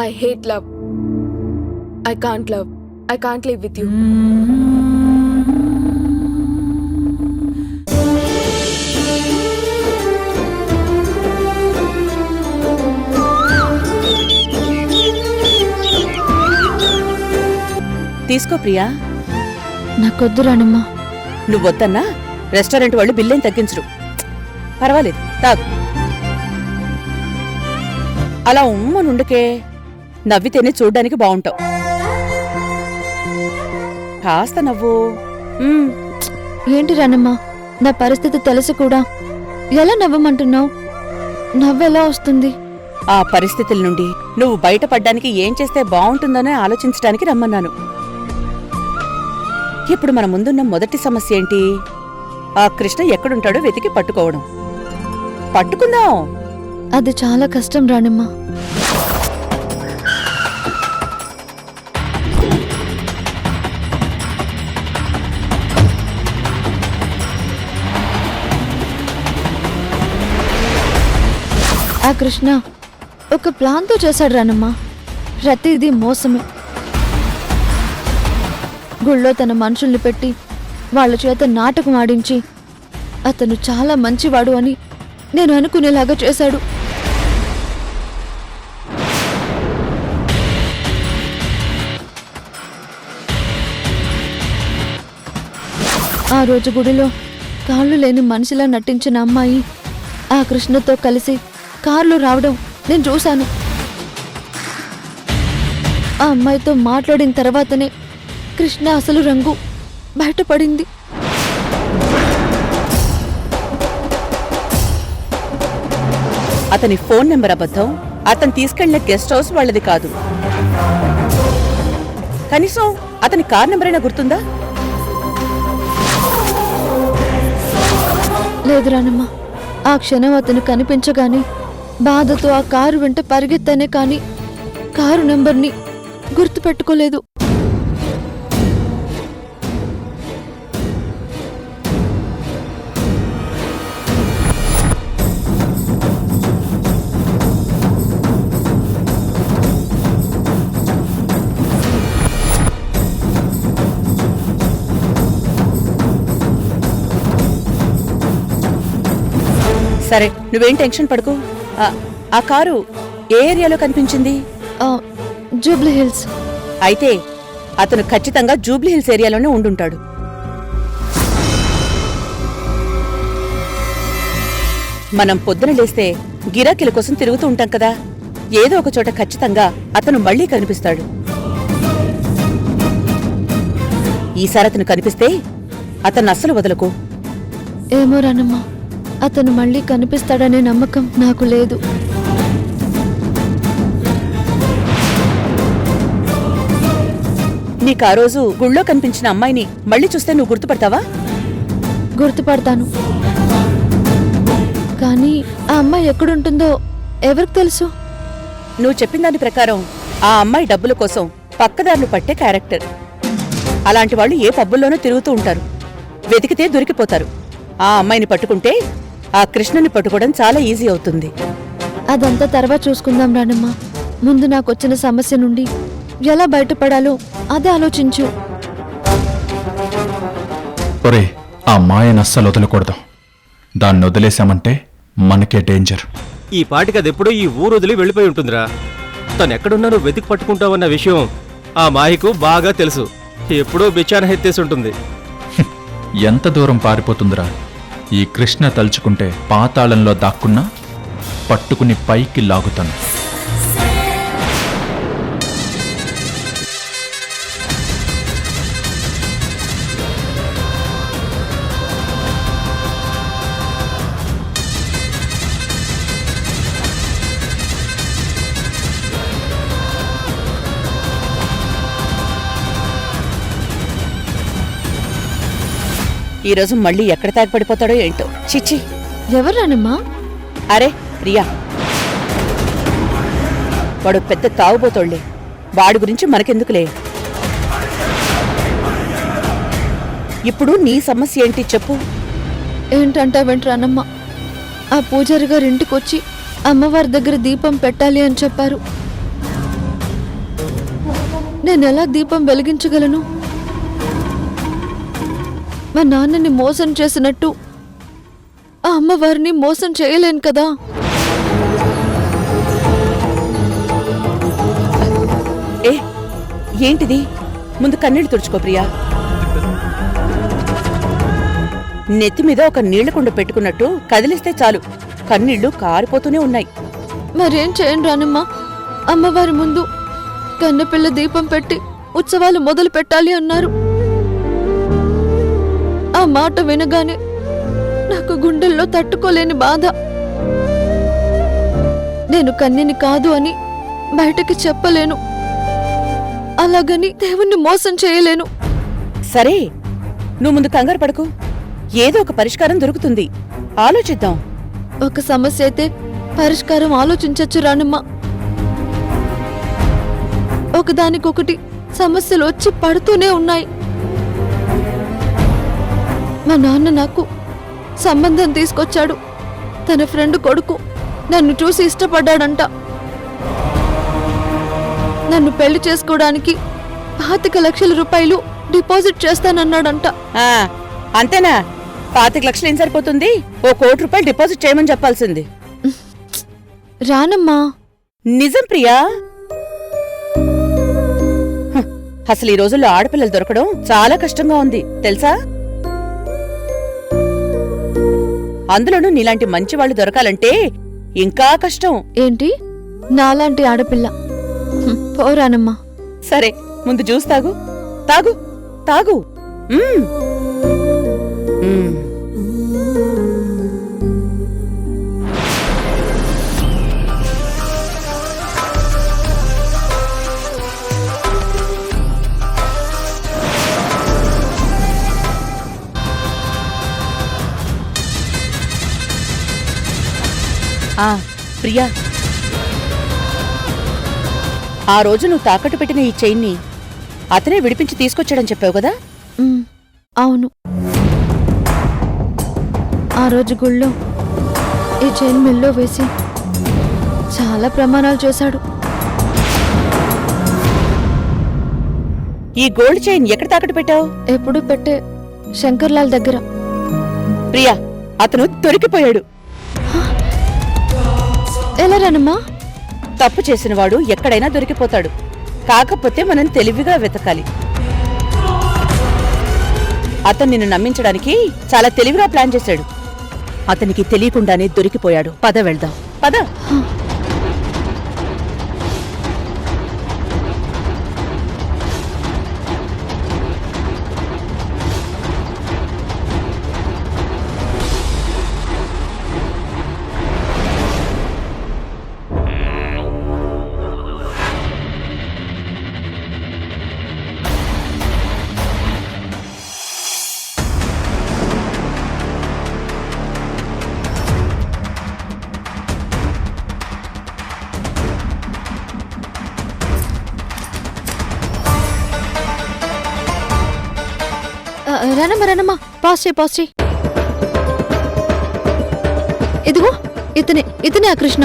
I hate love. I can't love. I can't live with you. తీసుకో ప్రియా. నాకొద్దు రానమ్మా. నువ్వొద్దన్నా restaurant వాళ్ళు బిల్లేం తగ్గించరు. పర్వాలేదు, తాగు. అలా ఉమ్మనుండకే, నవ్వితేనే చూడ్డానికి బావుంటావు. కాస్త నవ్వు. ఏంటి రానమ్మా, నా పరిస్థితి తెలిసి కూడా ఎలా నవ్వమంటున్నావు? నవ్వెలా వస్తుంది? ఆ పరిస్థితుల నుండి నువ్వు బయటపడ్డానికి ఏం చేస్తే బావుంటుందనే ఆలోచించడానికి రమ్మన్నాను. ఇప్పుడు మన ముందున్న మొదటి సమస్య ఏంటి? ఆ కృష్ణ ఎక్కడుంటాడో వెతికి పట్టుకోవడం. పట్టుకుందాం. అది చాలా కష్టం రానమ్మా. ఆ కృష్ణ ఒక ప్లాన్తో చేశాడు రానమ్మా. ప్రతిదీ మోసమే. గుళ్ళో తన మనుషుల్ని పెట్టి వాళ్ళ చేత నాటకం ఆడించి అతను చాలా మంచివాడు అని నేను అనుకునేలాగా చేశాడు. ఆ రోజు గుడిలో కాళ్ళు లేని మనిషిలా నటించిన అమ్మాయి ఆ కృష్ణతో కలిసి కారులో రావడం నేను చూశాను. ఆ అమ్మాయితో మాట్లాడిన తర్వాతనే కృష్ణ అసలు రంగు బయటపడింది. అతని ఫోన్ నెంబర్ అబద్ధం. అతను తీసుకెళ్లిన గెస్ట్ హౌస్ వాళ్ళది కాదు. కనీసం అతని కార్ నెంబర్ అయినా గుర్తుందా? లేదు రానమ్మా. ఆ క్షణం అతను కనిపించగానే బాధతో ఆ కారు వెంట పరిగెత్తానే కాని కారు నెంబర్ని గుర్తుపెట్టుకోలేదు. సరే, నువ్వేం టెన్షన్ పడుకో. ఆ కారు ఏ ఏరియాలో కనిపించింది? Jubilee hills. అయితే అతను ఖచ్చితంగా జూబ్లీ హిల్స్ ఏరియాలోనే ఉండుంటాడు. మనం పొద్దున లేస్తే గిరాకీల కోసం తిరుగుతూ ఉంటాం కదా, ఏదో ఒక చోట ఖచ్చితంగా అతను మళ్లీ కనిపిస్తాడు. ఈసారి అతను కనిపిస్తే అతను అస్సలు వదలకు. ఏమో రానమ్మా, అతను మళ్ళీ కనిపిస్తాడనే నమ్మకం నాకు లేదు. నీకు ఆ రోజు గుళ్ళో కనిపించిన అమ్మాయిని మళ్ళీ చూస్తే నువ్వు గుర్తుపడతావా? గుర్తుపడతాను, కానీ ఆ అమ్మాయి ఎక్కడుంటుందో ఎవరికి తెలుసు? నువ్వు చెప్పిన దాని ప్రకారం ఆ అమ్మాయి డబ్బుల కోసం పక్కదారులు పట్టే క్యారెక్టర్. అలాంటి వాళ్ళు ఏ పబ్బుల్లోనూ తిరుగుతూ ఉంటారు. వెతికితే దొరికిపోతారు. ఆ అమ్మాయిని పట్టుకుంటే ఆ కృష్ణని పట్టుకోవడం చాలా ఈజీ అవుతుంది. అదంతా తర్వాత చూసుకుందాం రానమ్మా. ముందు నాకొచ్చిన సమస్య నుండి ఎలా బయటపడాలో అదే ఆలోచించు. ఒరే, ఆ మాయను అస్సలు వదలకూడదు. దాన్ని వదిలేశామంటే మనకే డేంజర్. ఈ పాటికి అదెప్పుడో ఈ ఊరు వదిలి వెళ్ళిపోయి ఉంటుందిరా. తనెక్కడున్నానో వెతికి పట్టుకుంటావన్న విషయం ఆ మాయకు బాగా తెలుసు. ఎప్పుడో బిచాన ఎత్తేసి ఉంటుంది. ఎంత దూరం పారిపోతుందిరా? ఈ కృష్ణ తలుచుకుంటే పాతాళంలో దాక్కున్నా పట్టుకుని పైకి లాగుతాను. ఈరోజు మళ్ళీ ఎక్కడ తాగిపడిపోతాడో ఏంటో. చిచ్చి, ఎవరు రానమ్మా? అరే ప్రియా, వాడు పెద్ద తాగుబోతోళ్లే. వాడి గురించి మనకెందుకులే. ఇప్పుడు నీ సమస్య ఏంటి చెప్పు. ఏంటంటావేంటి రానమ్మ? ఆ పూజారి గారి ఇంటికొచ్చి అమ్మవారి దగ్గర దీపం పెట్టాలి అని చెప్పారు. నేను ఎలా దీపం వెలిగించగలను? మా నాన్నని మోసం చేసినట్టు ఆ అమ్మవారిని మోసం చేయలేను కదా. ఏ ఏంటిది? ముందు కన్నీళ్లు తుడుచుకో ప్రియా. నెత్తి మీద ఒక నీళ్ల కుండ పెట్టుకున్నట్టు కదిలిస్తే చాలు కన్నీళ్లు కారిపోతూనే ఉన్నాయి. మరేం చేయను రానమ్మా. అమ్మవారి ముందు కన్నెపిల్ల దీపం పెట్టి ఉత్సవాలు మొదలు పెట్టాలి అన్నారు. ఆ మాట వినగానే నాకు గుండెల్లో తట్టుకోలేని బాధ. నేను కన్యని కాదు అని బయటకి చెప్పలేను, అలాగని దేవుణ్ణి మోసం చేయలేను. సరే, నువ్వు ముందు కంగారు పడకు. ఏదో ఒక పరిష్కారం దొరుకుతుంది, ఆలోచిద్దాం. ఒక సమస్య అయితే పరిష్కారం ఆలోచించచ్చు రానమ్మా. ఒకదానికొకటి సమస్యలు వచ్చి పడుతూనే ఉన్నాయి. మా నాన్న నాకు సంబంధం తీసుకొచ్చాడు. తన ఫ్రెండ్ కొడుకు నన్ను చూసి ఇష్టపడ్డాడంట. నన్ను పెళ్లి చేసుకోవడానికి 25 లక్షల రూపాయలు డిపాజిట్ చేస్తానన్నాడంట. అంతేనా? 25 లక్షలు ఏం సరిపోతుంది? ఓ 1 కోటి రూపాయలు డిపాజిట్ చేయమని చెప్పాల్సింది. రానమ్మా. నిజం ప్రియా. అసలు ఈ రోజుల్లో ఆడపిల్లలు దొరకడం చాలా కష్టంగా ఉంది తెలుసా? అందులోనూ నీలాంటి మంచి వాళ్ళు దొరకాలంటే ఇంకా కష్టం. ఏంటి నాలాంటి ఆడపిల్ల? పోరానమ్మా. సరే, ముందు జ్యూస్ తాగు. తాగు తాగు. ప్రియా, ఆ రోజు నువ్వు తాకట్టు పెట్టిన ఈ చైన్ని అతనే విడిపించి తీసుకొచ్చాడని చెప్పావు కదా? అవును. ఆ రోజు గుళ్ళో ఈ చైన్ మెల్లో వేసి చాలా ప్రమాణాలు చేశాడు. ఈ గోల్డ్ చైన్ ఎక్కడ తాకట్టు పెట్టావు? ఎప్పుడు పెట్టే శంకర్లాల్ దగ్గర. ప్రియా, అతను దొరికిపోయాడు. ఎలా రానమ్మా? తప్పు చేసినవాడు ఎక్కడైనా దొరికిపోతాడు. కాకపోతే మనం తెలివిగా వెతకాలి. అతను నిన్ను నమ్మించడానికి చాలా తెలివిగా ప్లాన్ చేశాడు. అతనికి తెలియకుండానే దొరికిపోయాడు. పద వెళ్దాం, పద. రణమ్మా, పాస్ చేయి. ఇదిగో ఇతనే ఆ కృష్ణ.